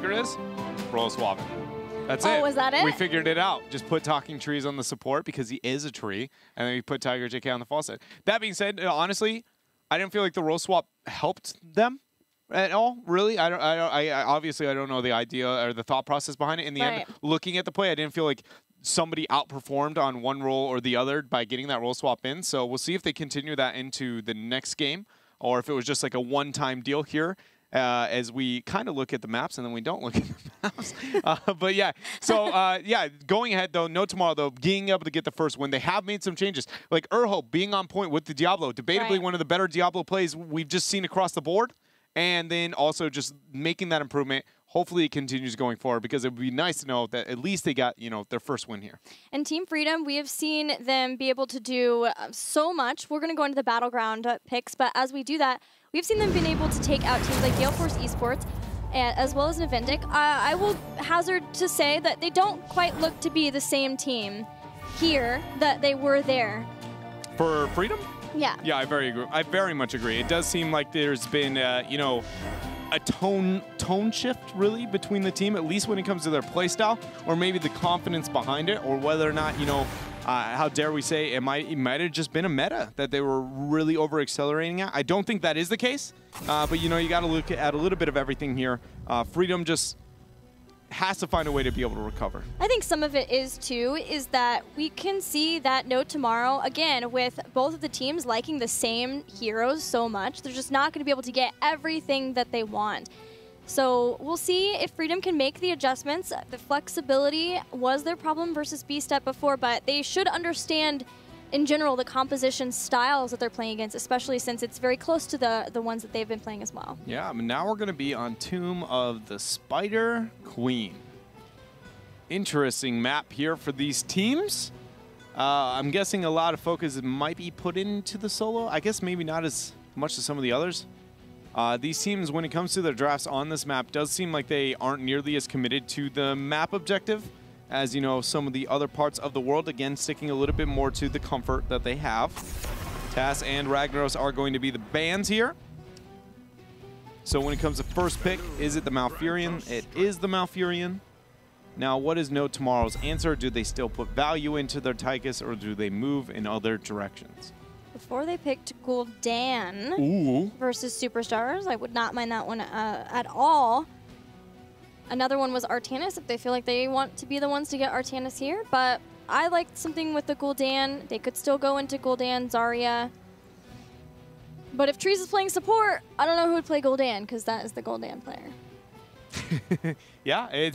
secret is? Roll swapping. That's it. Oh, was that it? We figured it out. Just put Talking Trees on the support because he is a tree, and then we put Tiger JK on the false side. That being said, honestly, I didn't feel like the role swap helped them at all. Really, I obviously I don't know the idea or the thought process behind it. In the end, looking at the play, I didn't feel like somebody outperformed on one role or the other by getting that role swap in. So we'll see if they continue that into the next game, or if it was just like a one-time deal here. As we kind of look at the maps and then we don't look at the maps. But yeah, so yeah, going ahead though, no tomorrow though, being able to get the first win. They have made some changes. Like Urho being on point with the Diablo, debatably one of the better Diablo plays we've just seen across the board. And then also just making that improvement. Hopefully it continues going forward because it would be nice to know that at least they got, you know, their first win here. And Team Freedom, we have seen them be able to do so much. We're going to go into the Battleground picks, but as we do that, we've seen them being able to take out teams like Gale Force Esports, as well as Navindic. I will hazard to say that they don't quite look to be the same team here that they were there. For Freedom? Yeah. Yeah, I very much agree. It does seem like there's been, you know, a tone shift, really, between the team, at least when it comes to their play style, or maybe the confidence behind it, or whether or not, you know, how dare we say, it might have just been a meta that they were really over-accelerating at. I don't think that is the case, but, you know, you got to look at a little bit of everything here. Freedom just has to find a way to be able to recover. I think some of it is, too, is that we can see that No Tomorrow, again, with both of the teams liking the same heroes so much, they're just not going to be able to get everything that they want. So we'll see if Freedom can make the adjustments. The flexibility was their problem versus B-Step before, but they should understand in general the composition styles that they're playing against, especially since it's very close to the ones that they've been playing as well. Yeah, I mean, now we're going to be on Tomb of the Spider Queen. Interesting map here for these teams. I'm guessing a lot of focus might be put into the solo. I guess maybe not as much as some of the others. These teams, when it comes to their drafts on this map, does seem like they aren't nearly as committed to the map objective as, you know, some of the other parts of the world. Again, sticking a little bit more to the comfort that they have. Tass and Ragnaros are going to be the bans here. So when it comes to first pick, is it the Malfurion? It is the Malfurion. Now, what is No Tomorrow's answer? Do they still put value into their Tychus, or do they move in other directions? Before they picked Gul'dan versus Superstars, I would not mind that one at all. Another one was Artanis, if they feel like they want to be the ones to get Artanis here. But I liked something with the Gul'dan. They could still go into Gul'dan, Zarya. But if Trees is playing support, I don't know who would play Gul'dan, because that is the Gul'dan player. Yeah,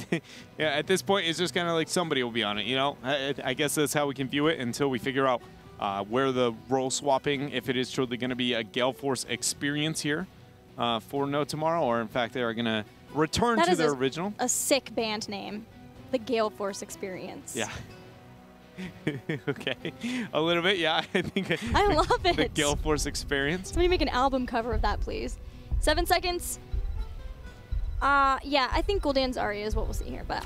yeah, at this point, it's just kind of like somebody will be on it, you know? I guess that's how we can view it until we figure out where the role swapping, if it is truly going to be a Gale Force experience here for No Tomorrow, or in fact, they are going to return to their original. A sick band name, the Gale Force Experience. Yeah. Okay, a little bit, yeah. I think I love it. The Gale Force Experience. Somebody make an album cover of that, please. 7 seconds. Yeah, I think Gul'dan's Zarya is what we'll see here, but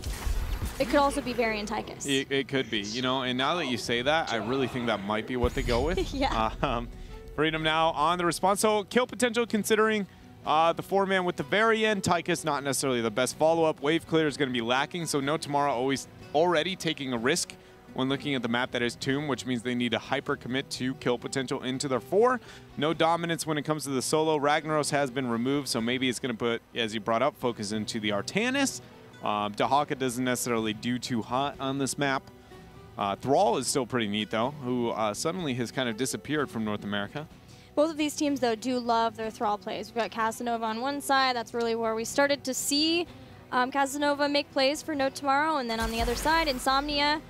it could also be Varian Tychus. It could be, you know, and now that you say that, I really think that might be what they go with. Yeah. Freedom now on the response. So kill potential considering the 4-man with the Varian. Tychus not necessarily the best follow-up. Wave clear is going to be lacking, so No Tomorrow already taking a risk when looking at the map that is Tomb, which means they need to hyper commit to kill potential into their 4. No dominance when it comes to the solo. Ragnaros has been removed, so maybe it's going to put, as you brought up, focus into the Artanis. Dahaka doesn't necessarily do too hot on this map. Thrall is still pretty neat, though, who suddenly has kind of disappeared from North America. Both of these teams, though, do love their Thrall plays. We've got Casanova on one side. That's really where we started to see Casanova make plays for No Tomorrow. And then on the other side, Insomnia,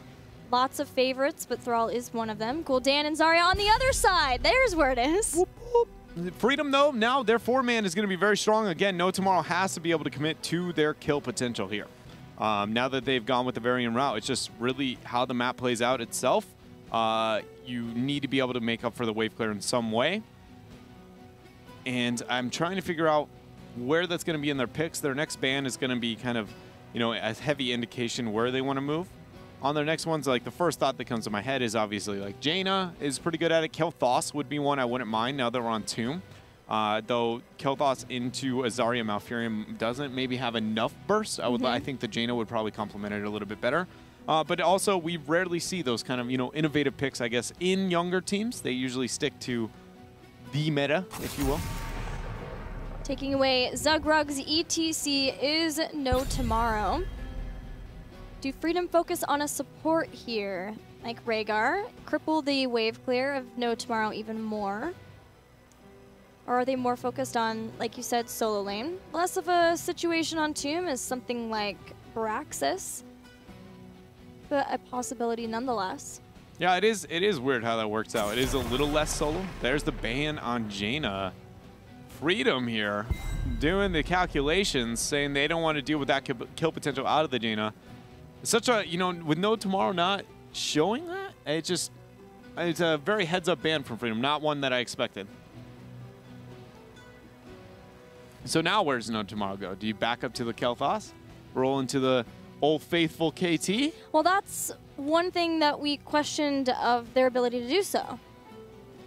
lots of favorites, but Thrall is one of them. Gul'dan and Zarya on the other side. There's where it is. Whoop, whoop. Freedom, though, now their 4-man is going to be very strong. Again, No Tomorrow has to be able to commit to their kill potential here. Now that they've gone with the Varian route, it's just really how the map plays out itself. You need to be able to make up for the wave clear in some way. And I'm trying to figure out where that's going to be in their picks. Their next ban is going to be kind of, you know, a heavy indication where they want to move. On their next ones, like the first thought that comes to my head is obviously like Jaina is pretty good at it. Kel'Thas would be one I wouldn't mind now that we're on Tomb. Though Kel'Thas into Azaria Malfurion doesn't maybe have enough burst. I think the Jaina would probably complement it a little bit better. But also, we rarely see those kind of, innovative picks, I guess, in younger teams. They usually stick to the meta, if you will. Taking away Zugrug's ETC is no Tommorrow. Do Freedom focus on a support here, like Rhaegar? Cripple the wave clear of no Tommorrow even more? Or are they more focused on, like you said, solo lane? Less of a situation on Tomb as something like Braxis, but a possibility nonetheless. Yeah, it is weird how that works out. It is a little less solo. There's the ban on Jaina. Freedom here doing the calculations, saying they don't want to deal with that kill potential out of the Jaina. Such a, with no Tommorrow not showing that, it's a very heads-up ban from Freedom, not one that I expected. So now where's no Tommorrow go? Do you back up to the Kel'Thas? Roll into the old faithful KT? Well, that's one thing that we questioned of their ability to do so.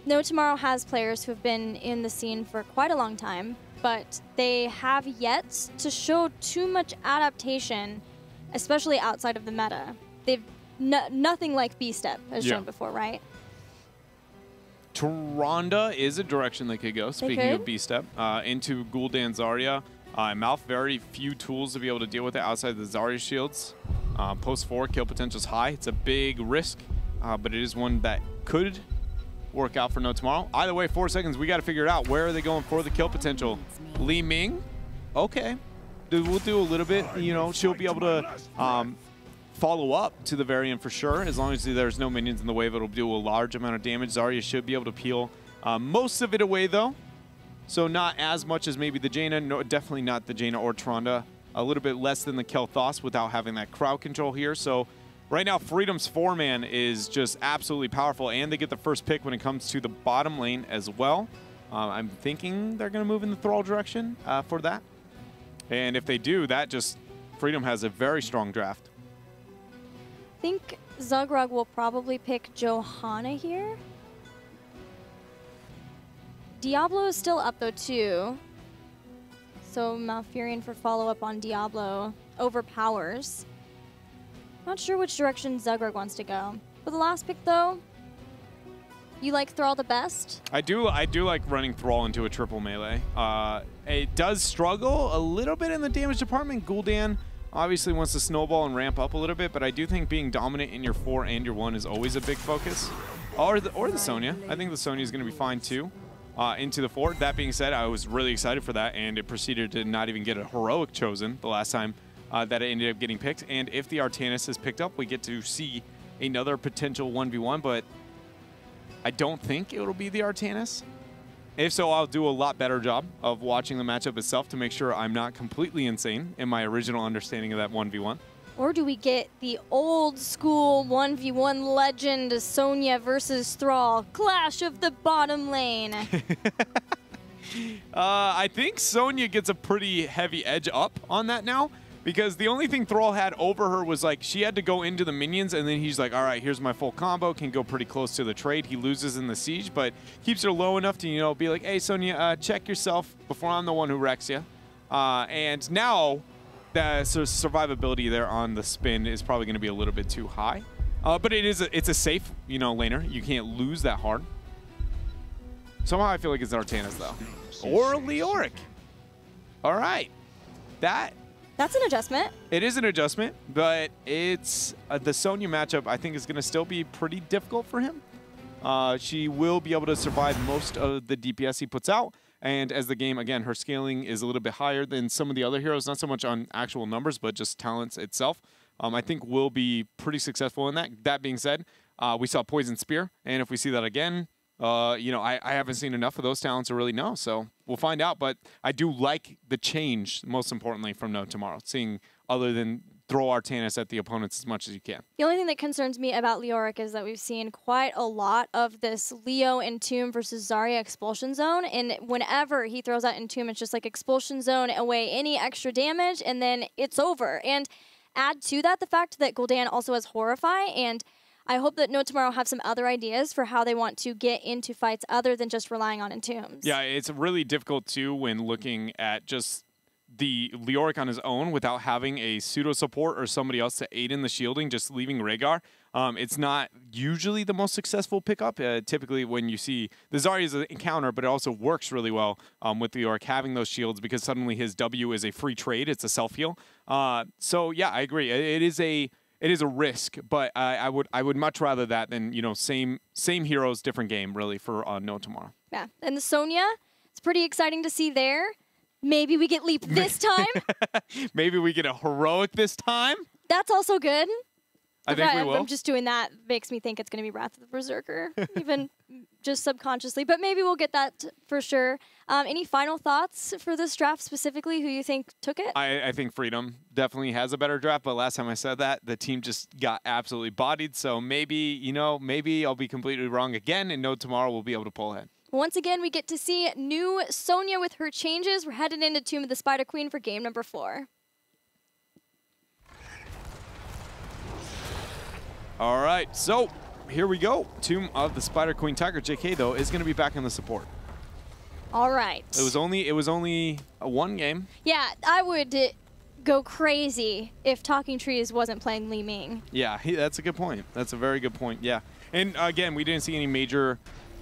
No Tommorrow has players who have been in the scene for quite a long time, but they have yet to show too much adaptation, especially outside of the meta. They've nothing like B-Step as shown before, right? Tyrande is a direction they could go, speaking of B-Step, into Gul'dan Zarya. Malf, very few tools to be able to deal with it outside the Zarya shields. Post 4, kill potential is high. It's a big risk, but it is one that could work out for no Tommorrow. Either way, 4 seconds, we got to figure it out. Where are they going for the kill potential? Li Ming? Okay. We'll do a little bit, she'll be able to follow up to the variant for sure. As long as there's no minions in the wave, it'll do a large amount of damage. Zarya should be able to peel most of it away, though. So not as much as maybe the Jaina. No, definitely not the Jaina or Tyrande. A little bit less than the Kel'Thas without having that crowd control here. So right now, Freedom's 4-man is just absolutely powerful, and they get the first pick when it comes to the bottom lane as well. I'm thinking they're going to move in the Thrall direction for that. And if they do, that just Freedom has a very strong draft. I think Zugrug will probably pick Johanna here. Diablo is still up, though, too. So Malfurion for follow-up on Diablo overpowers. Not sure which direction Zugrug wants to go. For the last pick, though, you like Thrall the best? I do like running Thrall into a triple melee. It does struggle a little bit in the damage department. Gul'dan obviously wants to snowball and ramp up a little bit, but I do think being dominant in your 4 and your 1 is always a big focus. Or the Sonya. I think the Sonya is going to be fine, too. Into the 4. That being said, I was really excited for that, and it proceeded to not even get a heroic chosen the last time that it ended up getting picked. And if the Artanis is picked up, we get to see another potential 1v1, but I don't think it'll be the Artanis. If so, I'll do a lot better job of watching the matchup itself to make sure I'm not completely insane in my original understanding of that 1v1. Or do we get the old school 1v1 legend Sonya versus Thrall, clash of the bottom lane? I think Sonya gets a pretty heavy edge up on that now, because the only thing Thrall had over her was like she had to go into the minions, and then he's like, all right, here's my full combo, can go pretty close to the trade. He loses in the siege, but keeps her low enough to, be like, hey, Sonya, check yourself before I'm the one who wrecks you. And now the survivability there on the spin is probably going to be a little bit too high. But it's a safe, laner. You can't lose that hard. Somehow I feel like it's Artanis, though. Or Leoric. All right. That's an adjustment. It is an adjustment, but it's the Sonya matchup I think is going to still be pretty difficult for him. She will be able to survive most of the DPS he puts out. And as the game, again, her scaling is a little bit higher than some of the other heroes, not so much on actual numbers, but just talents itself. I think will be pretty successful in that. That being said, we saw Poison Spear, and if we see that again, I haven't seen enough of those talents to really know, so we'll find out. But I do like the change, most importantly, from No Tommorrow, seeing other than throw Artanis at the opponents as much as you can. The only thing that concerns me about Leoric is that we've seen quite a lot of this Leo Entomb versus Zarya Expulsion Zone, and whenever he throws out Entomb, it's just like Expulsion Zone away any extra damage, and then it's over. And add to that the fact that Gul'dan also has Horrify, and I hope that No Tomorrow have some other ideas for how they want to get into fights other than just relying on Entombs. Yeah, it's really difficult, too, when looking at just the Leoric on his own without having a pseudo support or somebody else to aid in the shielding, just leaving Rhaegar. It's not usually the most successful pickup. Typically, when you see the Zarya is an encounter, but it also works really well with Leoric having those shields because suddenly his W is a free trade. It's a self-heal. So, yeah, I agree. It is a risk, but I would much rather that than, you know, same heroes, different game, really, for No Tomorrow. Yeah, and the Sonya, it's pretty exciting to see there. Maybe we get Leap this time. Maybe we get a heroic this time. That's also good. I think we will. I'm just doing that. Makes me think it's going to be Wrath of the Berserker, even just subconsciously. But maybe we'll get that for sure. Any final thoughts for this draft specifically? Who you think took it? I think Freedom definitely has a better draft. But last time I said that, the team just got absolutely bodied. So maybe, you know, maybe I'll be completely wrong again, and No Tomorrow will be able to pull ahead. Once again, we get to see new Sonya with her changes. We're headed into Tomb of the Spider Queen for game number 4. All right, so here we go. Tomb of the Spider Queen. Tiger JK, though, is going to be back in the support. All right. It was only a 1 game. Yeah, I would go crazy if Talking Trees wasn't playing Li Ming. Yeah, that's a good point. That's a very good point, yeah. And again, we didn't see any major,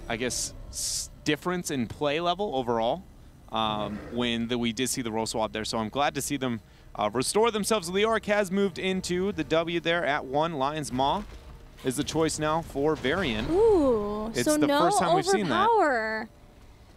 I guess, difference in play level overall when we did see the role swap there. So I'm glad to see them restore themselves. Leoric has moved into the W there at 1. Lion's Maw is the choice now for Varian. Ooh, it's so the no first time we've seen that.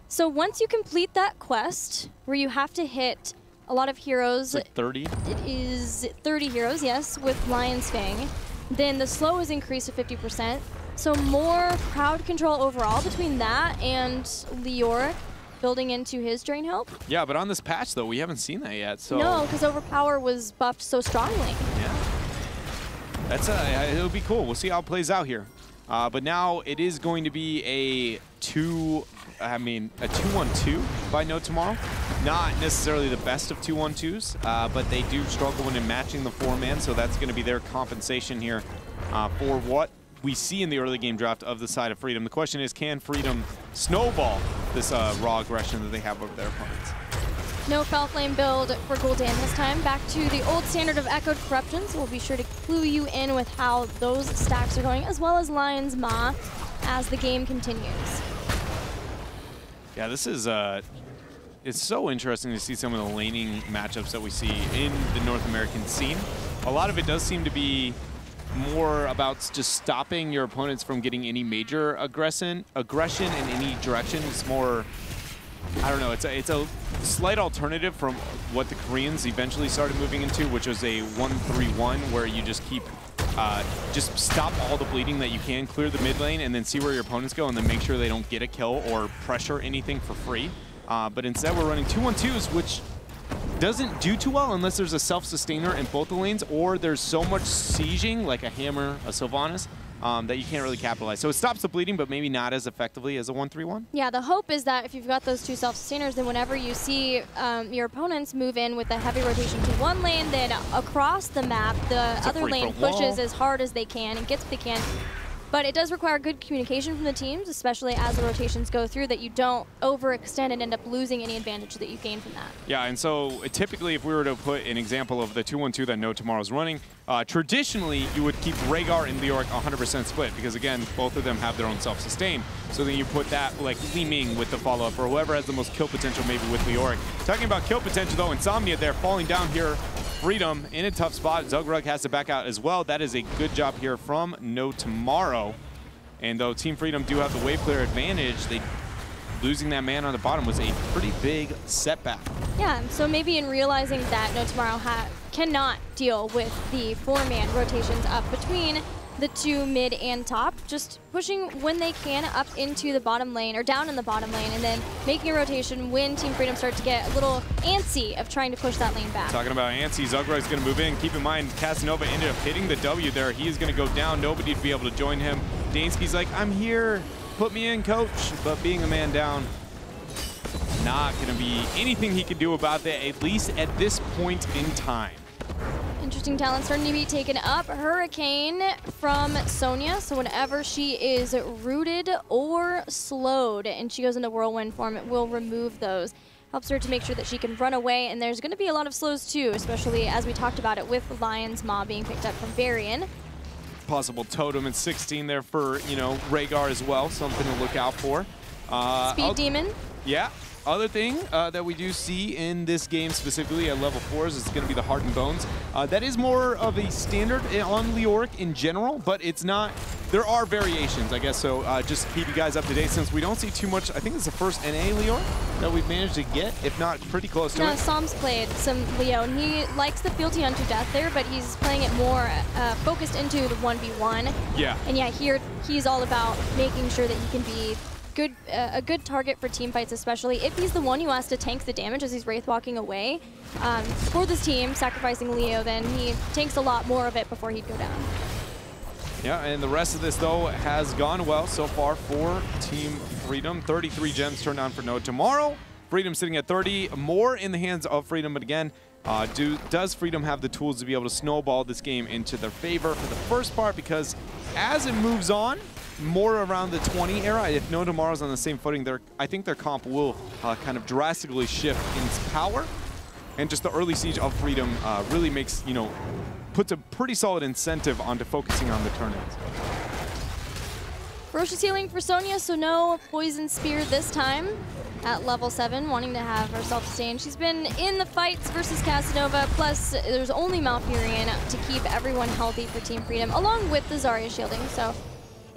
So once you complete that quest where you have to hit a lot of heroes. It's like 30? It is 30 heroes, yes, with Lion's Fang. Then the slow is increased to 50%. So more crowd control overall between that and Leoric building into his drain help. Yeah, but on this patch, though, we haven't seen that yet. So no, because Overpower was buffed so strongly. Yeah. It'll be cool. We'll see how it plays out here. But now it is going to be a 2-1-2 by No Tomorrow. Not necessarily the best of 2-1-2s, but they do struggle when matching the 4-man, so that's going to be their compensation here for what we see in the early game draft of the side of Freedom. The question is, can Freedom snowball this raw aggression that they have over their opponents? No Fel Flame build for Gul'dan this time. Back to the old standard of Echoed Corruption, so we'll be sure to clue you in with how those stacks are going, as well as Lion's Maw as the game continues. Yeah, this is it's so interesting to see some of the laning matchups that we see in the North American scene. A lot of it does seem to be more about just stopping your opponents from getting any major aggression in any direction. It's more, I don't know, it's a slight alternative from what the Koreans eventually started moving into, which was a 1-3-1, where you just keep just stop all the bleeding that you can, clear the mid lane, and then see where your opponents go, and then make sure they don't get a kill or pressure anything for free. But instead, we're running 2-1-2s, which doesn't do too well unless there's a self-sustainer in both the lanes, or there's so much sieging, like a Hammer, a Sylvanas, that you can't really capitalize. So it stops the bleeding, but maybe not as effectively as a 1-3-1. Yeah, the hope is that if you've got those 2 self-sustainers, then whenever you see your opponents move in with a heavy rotation to one lane, then across the map, the other lane pushes as hard as they can and gets what they can. But it does require good communication from the teams, especially as the rotations go through, that you don't overextend and end up losing any advantage that you gain from that. Yeah, and so typically if we were to put an example of the 2-1-2 that No Tomorrow's running, traditionally you would keep Rhaegar and Leoric 100% split because, again, both of them have their own self-sustain. So then you put that like Li Ming with the follow-up, or whoever has the most kill potential maybe with Leoric. Talking about kill potential, though, Insomnia there falling down here. Freedom in a tough spot. Zugrug has to back out as well. That is a good job here from No Tomorrow. And though Team Freedom do have the wave clear advantage, losing that man on the bottom was a pretty big setback. Yeah, so maybe in realizing that No Tomorrow cannot deal with the 4-man rotations up between the 2 mid and top, just pushing when they can up into the bottom lane or down in the bottom lane, and then making a rotation when Team Freedom starts to get a little antsy of trying to push that lane back. Talking about antsy, Zugrug's going to move in. Keep in mind, Casanova ended up hitting the W there. He is going to go down. Nobody to be able to join him. Dansky's like, I'm here. Put me in, coach. But being a man down, not going to be anything he can do about that, at least at this point in time. Interesting talent starting to be taken up. Hurricane from Sonya, so whenever she is rooted or slowed and she goes into whirlwind form, it will remove those. Helps her to make sure that she can run away, and there's going to be a lot of slows too, especially as we talked about it with Lion's Maw being picked up from Varian. Possible totem at 16 there for, you know, Rhaegar as well, something to look out for. Speed Demon. Yeah. Other thing that we do see in this game specifically at level 4s is going to be the Heart and Bones. That is more of a standard on Leoric in general, but it's not. There are variations, I guess, so just keep you guys up to date since we don't see too much. I think it's the first NA Leoric that we've managed to get, if not pretty close to it. No, Psalm's played some Leo, and he likes the fealty unto death there, but he's playing it more focused into the 1v1. Yeah. And yeah, here he's all about making sure that he can be a good target for team fights, especially if he's the one who has to tank the damage as he's Wraith walking away. For this team, sacrificing Leo, then he tanks a lot more of it before he'd go down. Yeah, and the rest of this, though, has gone well so far for Team Freedom. 33 gems turned on for No Tomorrow. Freedom sitting at 30, more in the hands of Freedom, but again, does Freedom have the tools to be able to snowball this game into their favor for the first part? Because as it moves on, more around the 20 era, if No Tomorrow's on the same footing, I think their comp will kind of drastically shift in its power. And just the early siege of Freedom really makes, you know, puts a pretty solid incentive onto focusing on the turn-ins. Ferocious healing for Sonya, so no Poison Spear this time at level 7, wanting to have herself sustain. She's been in the fights versus Casanova, plus there's only Malfurion to keep everyone healthy for Team Freedom, along with the Zarya shielding. So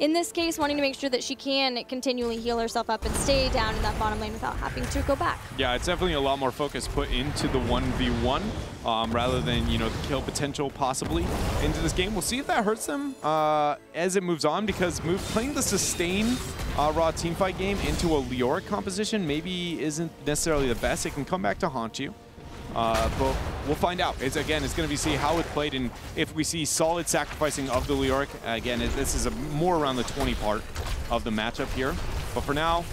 in this case, wanting to make sure that she can continually heal herself up and stay down in that bottom lane without having to go back. Yeah, it's definitely a lot more focus put into the 1v1 rather than, you know, the kill potential possibly into this game. We'll see if that hurts them as it moves on, because playing the sustain raw teamfight game into a Leoric composition maybe isn't necessarily the best. It can come back to haunt you. But we'll find out. It's going to be see how it's played, and if we see solid sacrificing of the Leoric. Again, this is more around the 20 part of the matchup here. But for now,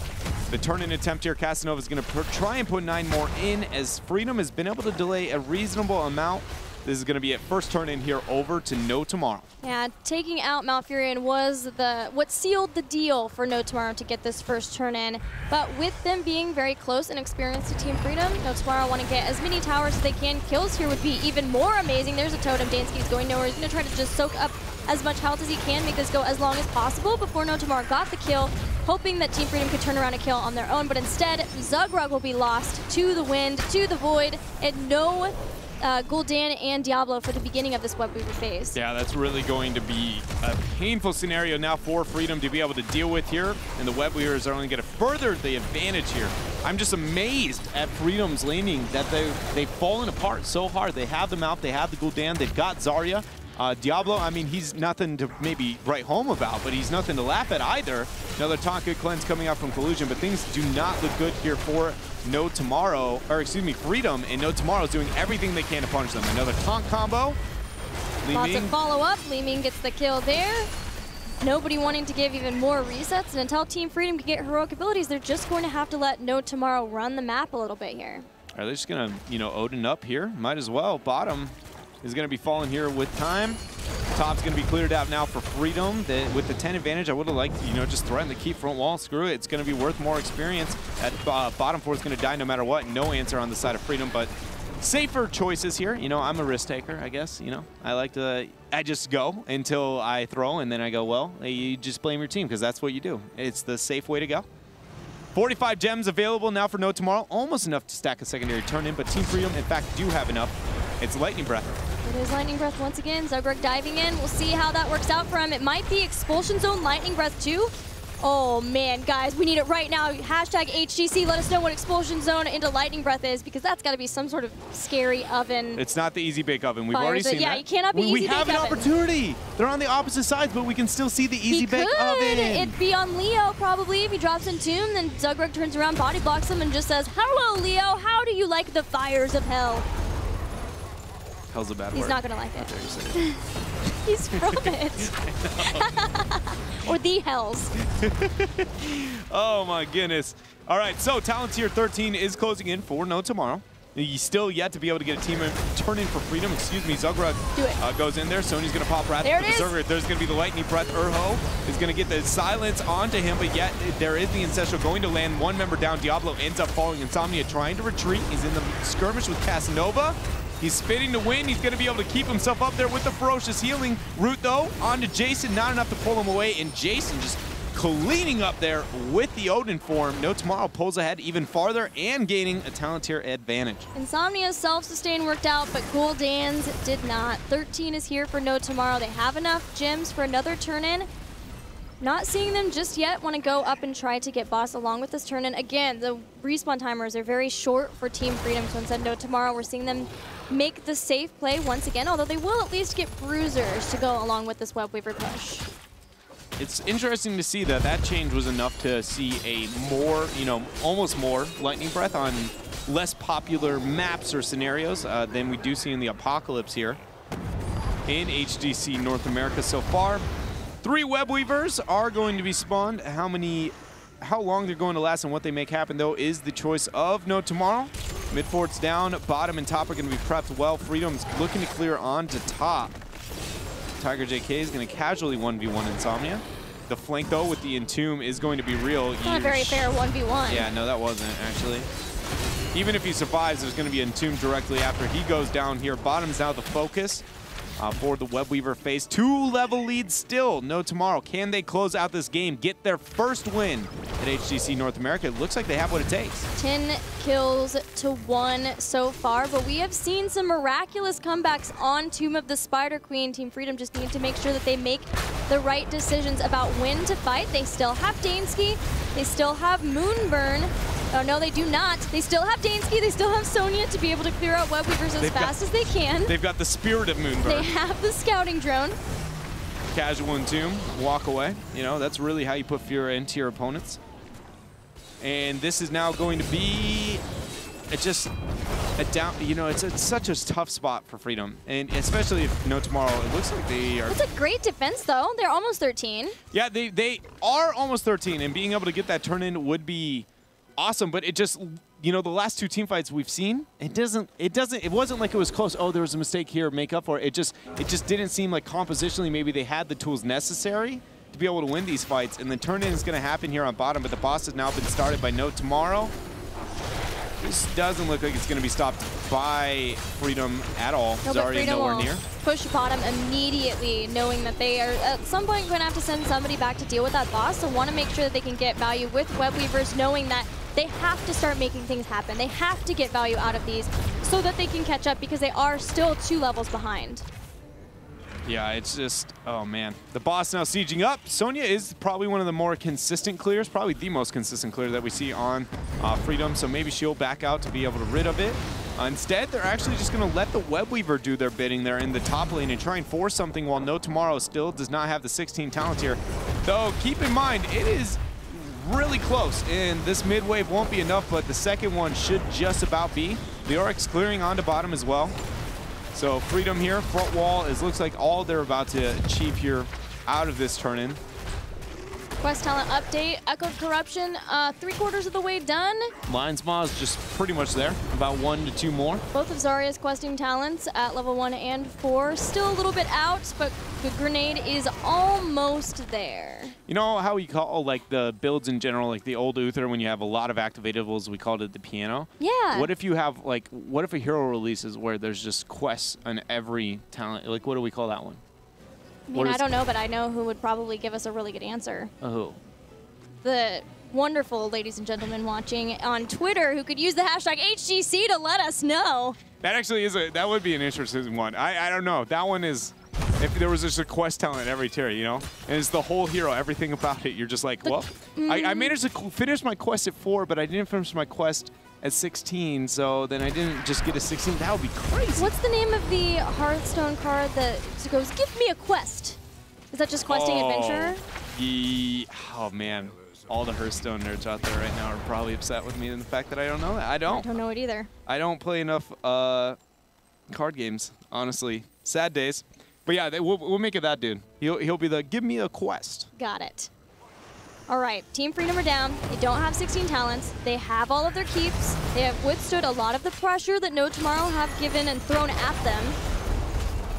the turn-in attempt here, Casanova is going to try and put 9 more in, as Freedom has been able to delay a reasonable amount. This is going to be a first turn-in here over to No Tomorrow. Yeah, taking out Malfurion was what sealed the deal for No Tomorrow to get this first turn-in. But with them being very close and experienced to Team Freedom, No Tomorrow want to get as many towers as they can. Kills here would be even more amazing. There's a totem. Dansky's going nowhere. He's going to try to just soak up as much health as he can, make this go as long as possible before No Tomorrow got the kill, hoping that Team Freedom could turn around a kill on their own. But instead, Zugrug will be lost to the wind, to the void, and no Gul'dan and Diablo for the beginning of this web weaver phase. Yeah, that's really going to be a painful scenario now for Freedom to be able to deal with here, and the web weavers are only going to further the advantage here. I'm just amazed at Freedom's laning that they've fallen apart so hard. They have the Mouth, they have the Gul'dan, they've got Zarya. Diablo, I mean, he's nothing to maybe write home about, but he's nothing to laugh at either. Another Tonka cleanse coming out from Collusion, but things do not look good here for No Tomorrow, or excuse me, Freedom, and No Tomorrow's doing everything they can to punish them. Another taunt combo. Lots of follow-up. Li Ming gets the kill there. Nobody wanting to give even more resets, and until Team Freedom can get heroic abilities, they're just going to have to let No Tomorrow run the map a little bit here. Are they just going to, you know, Odin up here? Might as well. Bottom is going to be falling here with time. Top's going to be cleared out now for Freedom. With the 10 advantage, I would have liked, you know, just threaten the keep front wall. Screw it. It's going to be worth more experience. That bottom 4 is going to die no matter what. No answer on the side of Freedom, but safer choices here. You know, I'm a risk taker, I guess. You know, I just go until I throw, and then I go, well, you just blame your team, because that's what you do. It's the safe way to go. 45 gems available now for No Tomorrow. Almost enough to stack a secondary turn-in, but Team Freedom, in fact, do have enough. It's Lightning Breath. It is Lightning Breath once again. Zugrug diving in. We'll see how that works out for him. It might be Expulsion Zone Lightning Breath too. Oh man, guys, we need it right now. Hashtag HGC, let us know what Expulsion Zone into Lightning Breath is, because that's got to be some sort of scary oven. It's not the easy bake oven. We've already seen that. Yeah, you cannot be easy bake oven. We have an opportunity. They're on the opposite sides, but we can still see the easy bake oven. It'd be on Leo probably if he drops in Tomb, then Zugrug turns around, body blocks him, and just says, "Hello, Leo. How do you like the fires of hell?" Hell's a bad word. He's not gonna like it. He's from it. Or the hells. Oh my goodness. All right, so Talent Tier 13 is closing in for No Tomorrow. He's still yet to be able to get a team turn in for Freedom. Excuse me, Zugrug goes in there. Sony's going to pop right there for the Berserker. There's going to be the Lightning Breath. Urho is going to get the silence onto him, but yet there is the Ancestral going to land. One member down. Diablo ends up falling. Insomnia trying to retreat. He's in the skirmish with Casanova. He's spinning to win. He's going to be able to keep himself up there with the ferocious healing. Root, though, onto Jason. Not enough to pull him away, and Jason just cleaning up there with the Odin form. No Tomorrow pulls ahead even farther and gaining a talent tier advantage. Insomnia's self-sustain worked out, but Cool Dan's did not. 13 is here for No Tomorrow. They have enough gems for another turn-in. Not seeing them just yet. Want to go up and try to get boss along with this turn-in. Again, the respawn timers are very short for Team Freedom, so instead No Tomorrow, we're seeing them make the safe play once again, although they will at least get bruisers to go along with this Web Weaver push. It's interesting to see that that change was enough to see a more, almost more Lightning Breath on less popular maps or scenarios than we do see in the Apocalypse here in HGC North America so far. 3 Web Weavers are going to be spawned. How long they're going to last and what they make happen, though, is the choice of No Tomorrow. Mid fort's down, bottom and top are going to be prepped well. Freedom's looking to clear on to top. Tiger JK is going to casually 1v1 Insomnia. The flank, though, with the Entomb is going to be real. Not a very fair 1v1. Yeah, no, that wasn't, actually. Even if he survives, there's going to be Entomb directly after he goes down here. Bottom's now the focus for the Web Weaver phase. 2-level lead still. No Tomorrow. Can they close out this game, get their first win at HGC North America? It looks like they have what it takes. 10 kills to 1 so far, but we have seen some miraculous comebacks on Tomb of the Spider Queen. Team Freedom just need to make sure that they make the right decisions about when to fight. They still have Dansky. They still have Moonburn. Oh, no, they do not. They still have Dansky. They still have Sonya to be able to clear out Web Weavers as fast as they can. They've got the spirit of Moonburn. They have the scouting drone. Casual Entomb, walk away. That's really how you put fear into your opponents. And this is now going to be just a down. It's such a tough spot for Freedom, and especially if No Tomorrow. It looks like they are. That's a great defense, though. They're almost 13. Yeah, they are almost 13, and being able to get that turn in would be awesome. But it just, the last 2 team fights we've seen, it wasn't like it was close. Oh, there was a mistake here. Make up for it. It just didn't seem like compositionally maybe they had the tools necessary to be able to win these fights, and the turn-in is going to happen here on bottom, but the boss has now been started by No Tomorrow. This doesn't look like it's going to be stopped by Freedom at all. No, Zarya nowhere near. Push bottom immediately, knowing that they are at some point going to have to send somebody back to deal with that boss, so want to make sure that they can get value with Web Weavers, knowing that they have to start making things happen. They have to get value out of these so that they can catch up, because they are still 2 levels behind. Yeah, it's just, oh man. The boss now sieging up. Sonya is probably one of the more consistent clears, probably the most consistent clear that we see on Freedom, so maybe she'll back out to be able to rid of it. Instead, they're actually just going to let the Web Weaver do their bidding there in the top lane and try and force something, while No Tomorrow still does not have the 16 talent here. Though, keep in mind, it is really close, and this mid wave won't be enough, but the second one should just about be. The Oryx clearing onto bottom as well. So Freedom here, front wall, looks like all they're about to achieve here out of this turn-in. Quest talent update, Echoed Corruption, 3/4 of the way done. Lion's Maw is just pretty much there, about 1 to 2 more. Both of Zarya's questing talents at level 1 and 4. Still a little bit out, but the grenade is almost there. You know how we call the builds in general, like the old Uther, when you have a lot of activatables, we called it the piano? Yeah. What if you have, what if a hero releases where there's just quests on every talent? What do we call that one? I mean, I don't know, but I know who would probably give us a really good answer. Who? The wonderful ladies and gentlemen watching on Twitter who could use the hashtag HGC to let us know. That actually is that would be an interesting one. I don't know. That one is, if there was just a quest talent in every tier, and it's the whole hero, everything about it. You're just like, well, I managed to finish my quest at 4, but I didn't finish my quest at 16, so then I didn't just get a 16. That would be crazy. What's the name of the Hearthstone card that goes, give me a quest? Is that just questing adventure? Oh man, all the Hearthstone nerds out there right now are probably upset with me in the fact that I don't know that. I don't know it either. I don't play enough card games, honestly. Sad days. But yeah, we'll make it that dude. He'll be the give me a quest. Got it. All right, Team Freedom are down. They don't have 16 talents. They have all of their keeps. They have withstood a lot of the pressure that No Tomorrow have given and thrown at them.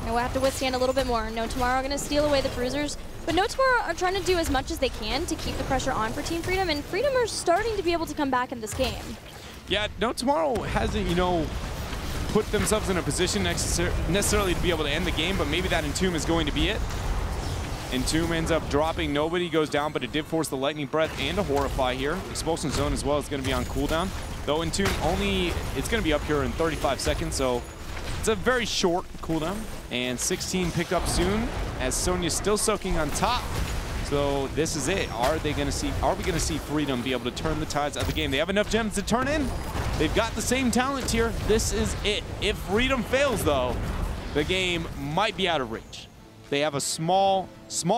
And we'll have to withstand a little bit more. No Tomorrow are going to steal away the bruisers. But No Tomorrow are trying to do as much as they can to keep the pressure on for Team Freedom. And Freedom are starting to be able to come back in this game. Yeah, No Tomorrow hasn't, you know, put themselves in a position necessarily to be able to end the game, but maybe that Entomb is going to be it. Entomb ends up dropping. Nobody goes down, but it did force the Lightning Breath and a Horrify here. Expulsion Zone as well is going to be on cooldown. Though Entomb it's going to be up here in 35 seconds, so it's a very short cooldown. And 16 picked up soon as Sonya's still soaking on top. So this is it. Are we going to see Freedom be able to turn the tides of the game? They have enough gems to turn in. They've got the same talent tier. This is it. If Freedom fails, though, the game might be out of reach. They have a small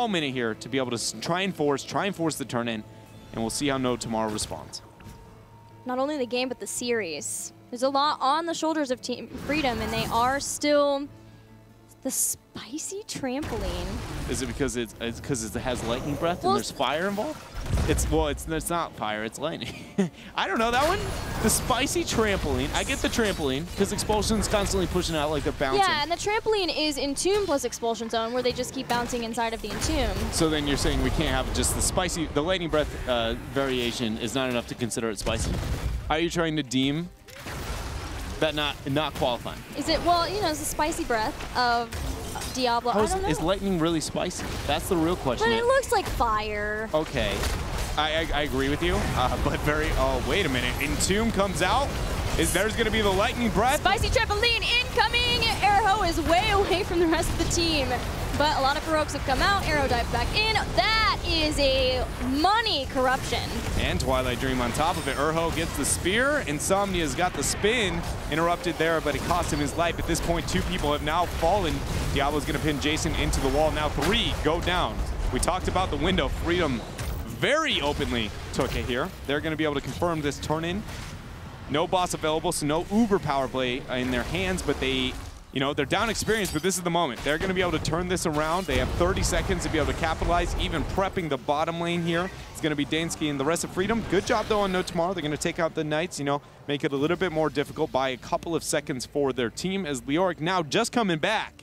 minute here to be able to try and force the turn in, and we'll see how No Tomorrow responds. Not only the game, but the series. There's a lot on the shoulders of Team Freedom, and they are still the spicy trampoline. Is it because it has lightning breath and there's fire involved? It's not fire, it's lightning. I don't know that one. The spicy trampoline. I get the trampoline because Expulsion's constantly pushing out like they're bouncing. Yeah, and the trampoline is Entomb plus Expulsion Zone where they just keep bouncing inside of the Entomb. So then you're saying we can't have just the lightning breath variation is not enough to consider it spicy? Are you trying to deem that not qualifying? Is it, well, you know, it's the spicy breath of Diablo. I don't know. Is lightning really spicy? That's the real question. But it looks like fire. Okay, I agree with you, but oh, wait a minute. Entomb comes out. There's going to be the lightning breath. Spicy trampoline incoming. Arrow is way away from the rest of the team. But a lot of heroics have come out. Arrow dives back in. That is a money corruption. And Twilight Dream on top of it. Urho gets the spear. Insomnia's got the spin. Interrupted there, but it cost him his life. At this point, 2 people have now fallen. Diablo's going to pin Jason into the wall. Now 3 go down. We talked about the window. Freedom very openly took it here. They're going to be able to confirm this turn-in. No boss available, so no uber power play in their hands, but they're down experience, but this is the moment. They're going to be able to turn this around. They have 30 seconds to be able to capitalize, even prepping the bottom lane here. It's going to be Dansky and the rest of Freedom. Good job, though, on No Tomorrow. They're going to take out the Knights, make it a little bit more difficult by a couple of seconds for their team, as Leoric now just coming back.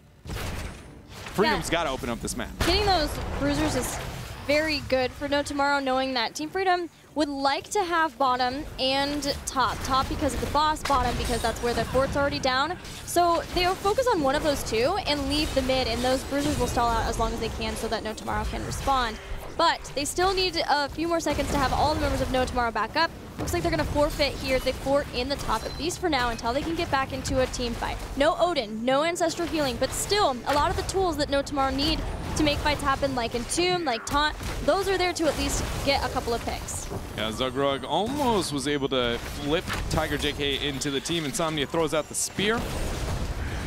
Freedom's got to open up this map. Getting those bruisers is very good for No Tomorrow, knowing that Team Freedom would like to have bottom and top. Top because of the boss, bottom because that's where the fort's already down. So they'll focus on one of those two and leave the mid, and those bruisers will stall out as long as they can so that No Tomorrow can respond. But they still need a few more seconds to have all the members of No Tomorrow back up. Looks like they're going to forfeit here the fort in the top, at least for now, until they can get back into a team fight. No Odin, no Ancestral Healing, but still, a lot of the tools that No Tomorrow need to make fights happen, like Entomb, like Taunt, those are there to at least get a couple of picks. Yeah, Zugrug almost was able to flip Tiger JK into the team. Insomnia throws out the spear.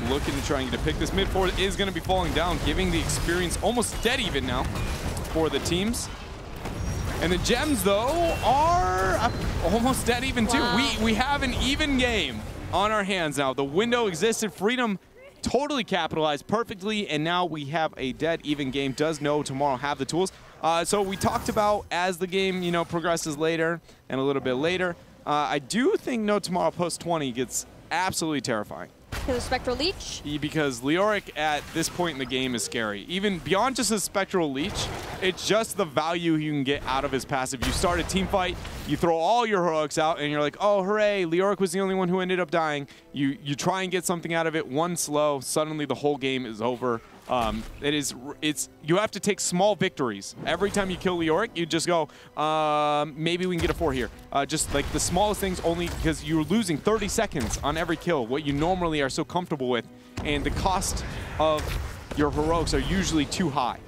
Looking to try and get a pick. This mid forward is going to be falling down, giving the experience almost dead even now for the teams. And the gems, though, are almost dead even too. Wow. We have an even game on our hands now. The window existed. Freedom totally capitalized perfectly, and now we have a dead even game. Does No Tomorrow have the tools? So we talked about as the game, progresses later and a little bit later. I do think No Tomorrow post 20 gets absolutely terrifying. Because of Spectral Leech? Because Leoric at this point in the game is scary. Even beyond just his Spectral Leech, it's just the value you can get out of his passive. You start a team fight, you throw all your heroics out, and you're like, oh, hooray, Leoric was the only one who ended up dying. You try and get something out of it, one slow, suddenly the whole game is over. You have to take small victories. Every time you kill Leoric, you just go, maybe we can get a 4 here. Just like the smallest things, only because you're losing 30 seconds on every kill, what you normally are so comfortable with, and the cost of your heroics are usually too high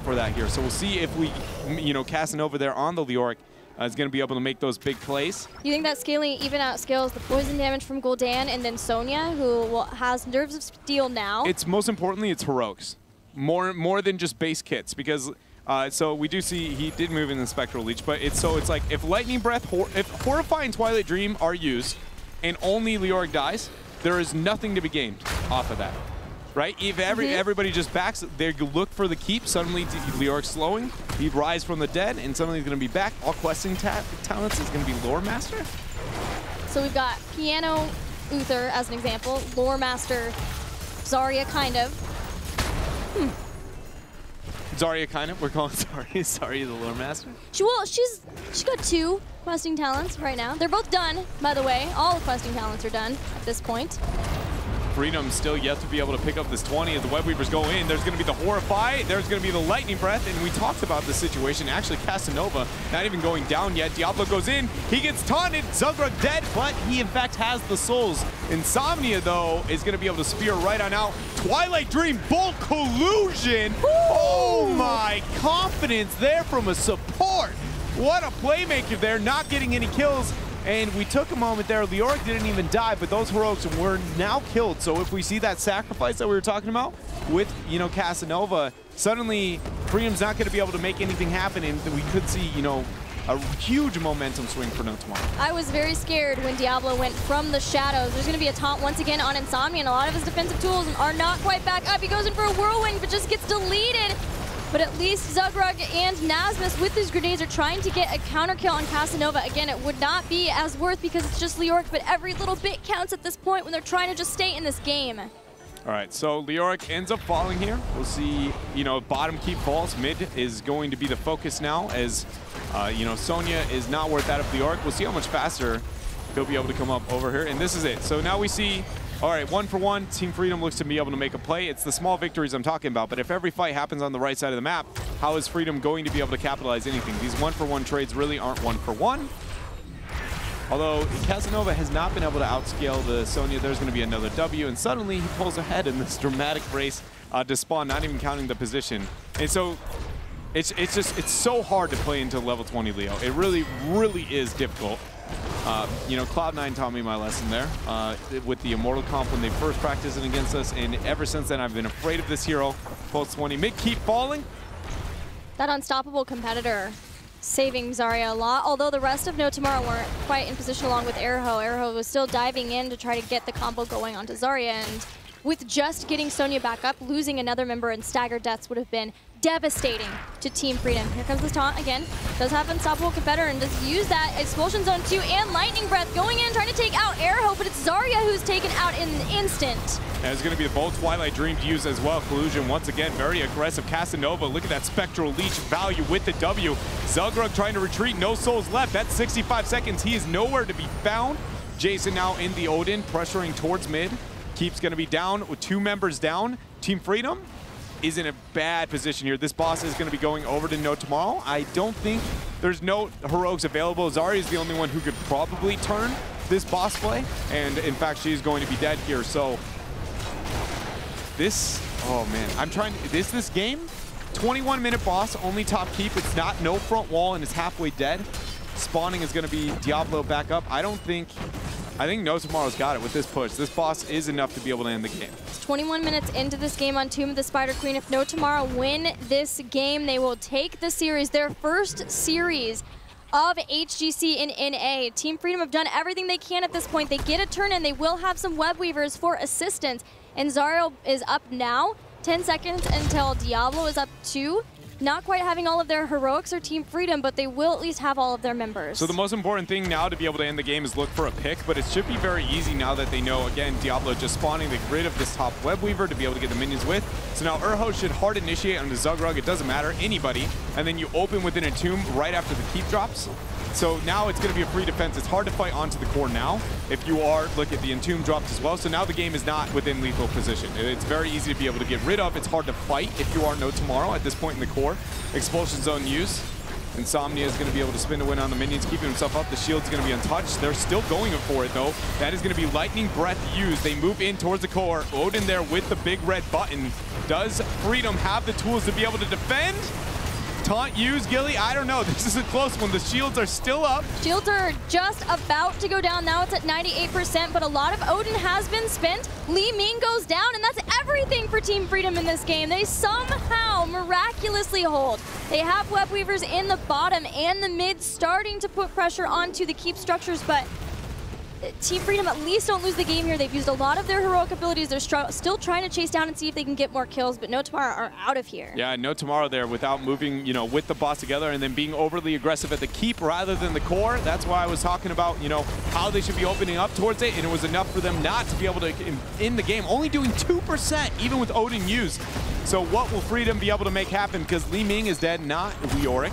for that here. So we'll see if we, casting over there on the Leoric is going to be able to make those big plays. You think that scaling even outscales the poison damage from Gul'dan and then Sonya, who has Nerves of Steel now? It's most importantly, it's heroics. More than just base kits, because so we do see he did move in the Spectral Leech, but it's like if Lightning Breath, if Horrify and Twilight Dream are used and only Leoric dies, there is nothing to be gained off of that. right? If everybody just backs, they look for the keep. Suddenly, Leoric's slowing. He'd rise from the dead, and suddenly he's going to be back. All questing talents is going to be Lore Master. So we've got Piano Uther as an example, Lore Master Zarya, kind of. Zarya, kind of. We're calling Zarya the Lore Master. She's got 2 questing talents right now. They're both done, by the way. All the questing talents are done at this point. Freedom still yet to be able to pick up this 20 as the Web Weavers go in. There's going to be the Horrify. There's going to be the Lightning Breath. And we talked about this situation. Actually, Casanova not even going down yet. Diablo goes in. He gets taunted. Zugrug dead, but he in fact has the souls. Insomnia, though, is going to be able to spear right on out. Twilight Dream, Bolt Collusion. Woo! Oh my confidence there from a support. What a playmaker there, not getting any kills. And we took a moment there. Leoric didn't even die, but those heroics were now killed. So if we see that sacrifice that we were talking about with, you know, Casanova, suddenly Freedom's not going to be able to make anything happen, and we could see, you know, a huge momentum swing for No Tomorrow. I was very scared when Diablo went from the shadows. There's going to be a taunt once again on Insomnia, and a lot of his defensive tools are not quite back up. He goes in for a whirlwind, but just gets deleted. But at least Zugrug and Nasmus with his grenades are trying to get a counter kill on Casanova. Again, it would not be as worth because it's just Leoric, but every little bit counts at this point when they're trying to just stay in this game. All right, so Leoric ends up falling here. We'll see, you know, bottom keep falls. Mid is going to be the focus now as, you know, Sonya is not worth that of Leoric. We'll see how much faster he'll be able to come up over here. And this is it. So now we see, all right, 1-for-1. Team Freedom looks to be able to make a play. It's the small victories I'm talking about. But if every fight happens on the right side of the map, how is Freedom going to be able to capitalize anything? These 1-for-1 trades really aren't 1-for-1. Although Casanova has not been able to outscale the Sonya, there's going to be another W, and suddenly he pulls ahead in this dramatic race to spawn, not even counting the position. And so it's so hard to play into level 20 Leo. It really, really is difficult. You know, Cloud9 taught me my lesson there with the Immortal comp when they first practiced it against us, and ever since then I've been afraid of this hero. Pulse 20, mid keep falling. That unstoppable competitor saving Zarya a lot, although the rest of No Tomorrow weren't quite in position along with Erho. Erho was still diving in to try to get the combo going onto Zarya, and with just getting Sonya back up, losing another member in staggered deaths would have been devastating to Team Freedom. Here comes the taunt again. Does have unstoppable competitor and does use that Expulsion Zone 2 and Lightning Breath going in, trying to take out Erho, but it's Zarya who's taken out in an instant. And it's going to be the Bolt Twilight Dream to use as well. Collusion once again, very aggressive. Casanova, look at that Spectral Leech value with the W. Zugrug trying to retreat, no souls left. That's 65 seconds. He is nowhere to be found. Jason now in the Odin, pressuring towards mid. Keeps going to be down with 2 members down. Team Freedom is in a bad position here. This boss is going to be going over to No Tomorrow. I don't think there's no heroics available. Zarya is the only one who could probably turn this boss play, and in fact, she's going to be dead here. So this, oh man, I'm trying to, this game, 21-minute boss, only top keep. It's not no front wall, and it's halfway dead. Spawning is going to be Diablo back up. I think No Tomorrow's got it with this push. This boss is enough to be able to end the game. It's 21 minutes into this game on Tomb of the Spider Queen. If No Tomorrow win this game, they will take the series, their first series of HGC in NA. Team Freedom have done everything they can at this point. They get a turn in. They will have some Web Weavers for assistance. And Zarya is up now. 10 seconds until Diablo is up 2. Not quite having all of their heroics or Team Freedom, but they will at least have all of their members. So the most important thing now to be able to end the game is look for a pick, but it should be very easy now that they know, again, Diablo just spawning the grid of this top Web Weaver to be able to get the minions with. So now Erho should hard initiate onto Zugrug. It doesn't matter, anybody. And then you open within a tomb right after the keep drops. So now it's going to be a free defense. It's hard to fight onto the core now. If you are, look at the Entomb dropped as well. So now the game is not within lethal position. It's very easy to be able to get rid of. It's hard to fight if you are No Tomorrow at this point in the core. Expulsion Zone use. Insomnia is going to be able to spin to win on the minions, keeping himself up. The shield's going to be untouched. They're still going for it, though. That is going to be Lightning Breath used. They move in towards the core. Odin there with the big red button. Does Freedom have the tools to be able to defend? Taunt used, Gilly? I don't know. This is a close one. The shields are still up. Shields are just about to go down. Now it's at 98%, but a lot of Odin has been spent. Li Ming goes down, and that's everything for Team Freedom in this game. They somehow miraculously hold. They have Web Weavers in the bottom and the mid starting to put pressure onto the keep structures, but Team Freedom at least don't lose the game here. They've used a lot of their heroic abilities. They're still trying to chase down and see if they can get more kills, but No Tommorrow are out of here. Yeah, No Tommorrow there without moving, with the boss together and then being overly aggressive at the keep rather than the core. That's why I was talking about, how they should be opening up towards it, and it was enough for them not to be able to in the game. Only doing 2% even with Odin used. So what will Freedom be able to make happen? Because Li Ming is dead, not Leoric.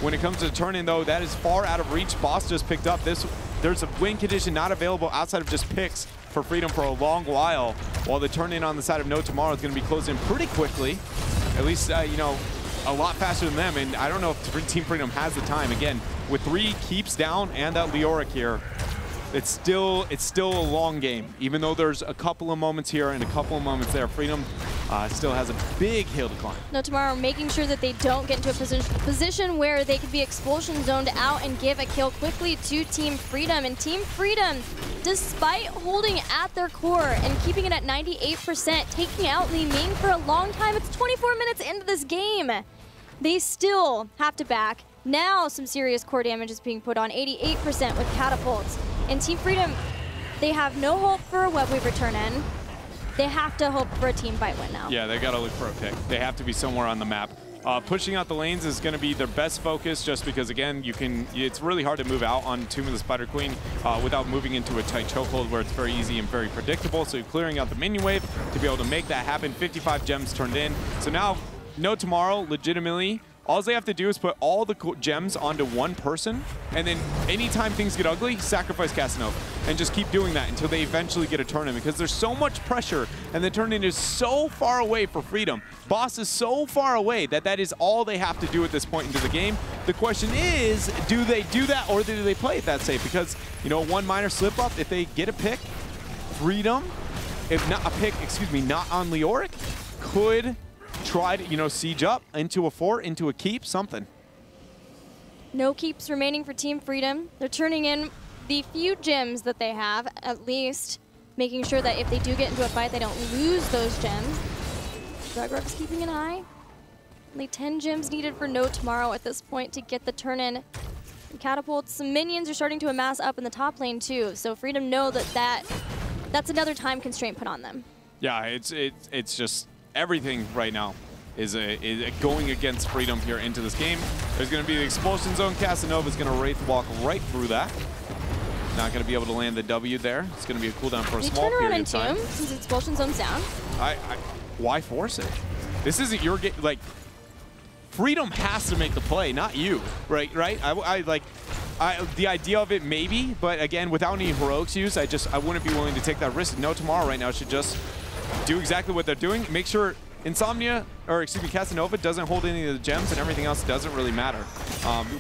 When it comes to turn-in, though, that is far out of reach. Boss just picked up this. There's a win condition not available outside of just picks for Freedom for a long while the turn-in on the side of No Tommorrow is going to be closing pretty quickly. At least, a lot faster than them. And I don't know if Team Freedom has the time. Again, with 3 keeps down and that Leoric here, it's still a long game. Even though there's a couple of moments here and a couple of moments there, Freedom still has a big hill to climb. No Tommorrow making sure that they don't get into a position where they could be expulsion zoned out and give a kill quickly to Team Freedom. And Team Freedom, despite holding at their core and keeping it at 98%, taking out Li Ming for a long time, it's 24 minutes into this game. They still have to back. Now some serious core damage is being put on, 88% with catapults. And Team Freedom, they have no hope for a Webweaver turn-in. They have to hope for a team fight win now. Yeah, they got to look for a pick. They have to be somewhere on the map. Pushing out the lanes is going to be their best focus just because, again, it's really hard to move out on Tomb of the Spider Queen without moving into a tight chokehold where it's very easy and very predictable. So you're clearing out the minion wave to be able to make that happen. 55 gems turned in. So now, No Tommorrow, legitimately, all they have to do is put all the gems onto one person, and then anytime things get ugly, sacrifice Casanova, and just keep doing that until they eventually get a turn-in, because there's so much pressure, and the turn-in is so far away for Freedom. Boss is so far away that is all they have to do at this point into the game. The question is, do they do that, or do they play it that safe? Because, one minor slip-up, if they get a pick, Freedom, if not a pick, not on Leoric, could try to, siege up into a fort, into a keep, something. No keeps remaining for Team Freedom. They're turning in the few gems that they have, at least making sure that if they do get into a fight, they don't lose those gems. Zugruk's keeping an eye. Only 10 gems needed for No Tommorrow at this point to get the turn-in. Catapults, some minions are starting to amass up in the top lane too, so Freedom know that's another time constraint put on them. Yeah, it's just everything right now is going against Freedom here into this game. There's going to be the expulsion zone. Casanova's going to Wraith Walk right through that. Not going to be able to land the W there. It's going to be a cooldown for a small period of time. Since the expulsion zone's down. Why force it? This isn't your game. Like, Freedom has to make the play, not you. Right? The idea of it maybe, but again, without any heroics use, I wouldn't be willing to take that risk. No Tommorrow right now should just do exactly what they're doing. Make sure Casanova doesn't hold any of the gems, and everything else doesn't really matter.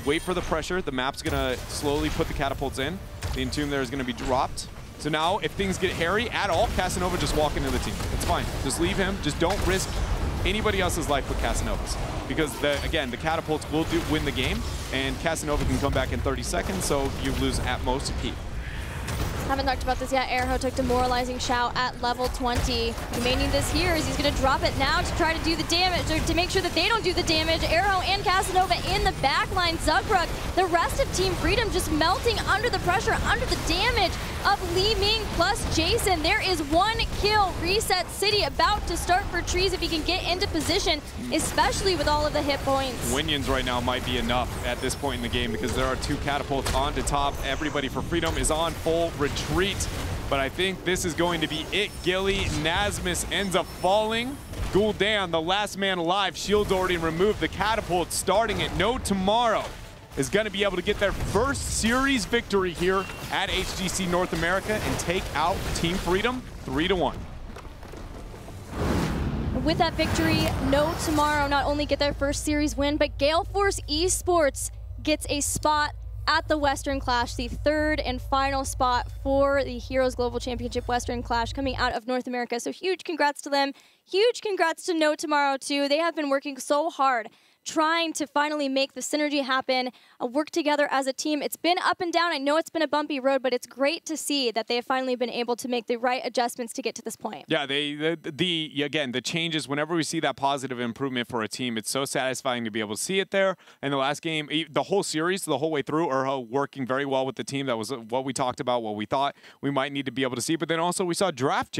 Wait for the pressure. The map's gonna slowly put the catapults in. The Entomb there is gonna be dropped. So now, if things get hairy at all, Casanova just walk into the team. It's fine. Just leave him. Just don't risk anybody else's life with Casanova's. Because, again, the catapults will win the game, and Casanova can come back in 30 seconds, so you lose at most a keep. Haven't talked about this yet. Airho took Demoralizing Shout at level 20. You may need this here as he's going to drop it now to try to do the damage, or to make sure that they don't do the damage. Airho and Casanova in the back line. Zugruk, the rest of Team Freedom just melting under the pressure, under the damage of Li Ming plus Jason. There is one kill. Reset City about to start for Trees if he can get into position, especially with all of the hit points. Winions right now might be enough at this point in the game because there are 2 catapults onto top. Everybody for Freedom is on full retreat, but I think this is going to be it. Gilly, Nasmus ends up falling. Gul'dan, the last man alive, shield already removed. The catapult starting it. No Tommorrow is going to be able to get their first series victory here at HGC North America and take out Team Freedom 3-1. With that victory, No Tommorrow not only get their first series win, but Gale Force Esports gets a spot at the Western Clash, the 3rd and final spot for the Heroes Global Championship Western Clash coming out of North America. So huge congrats to them. Huge congrats to No Tommorrow too. They have been working so hard trying to finally make the synergy happen, work together as a team. It's been up and down. I know it's been a bumpy road, but it's great to see that they have finally been able to make the right adjustments to get to this point. Yeah, again, the changes, whenever we see that positive improvement for a team, it's so satisfying to be able to see it there. And the last game, the whole series, the whole way through, are working very well with the team. That was what we talked about, what we thought we might need to be able to see. But then also we saw draft change.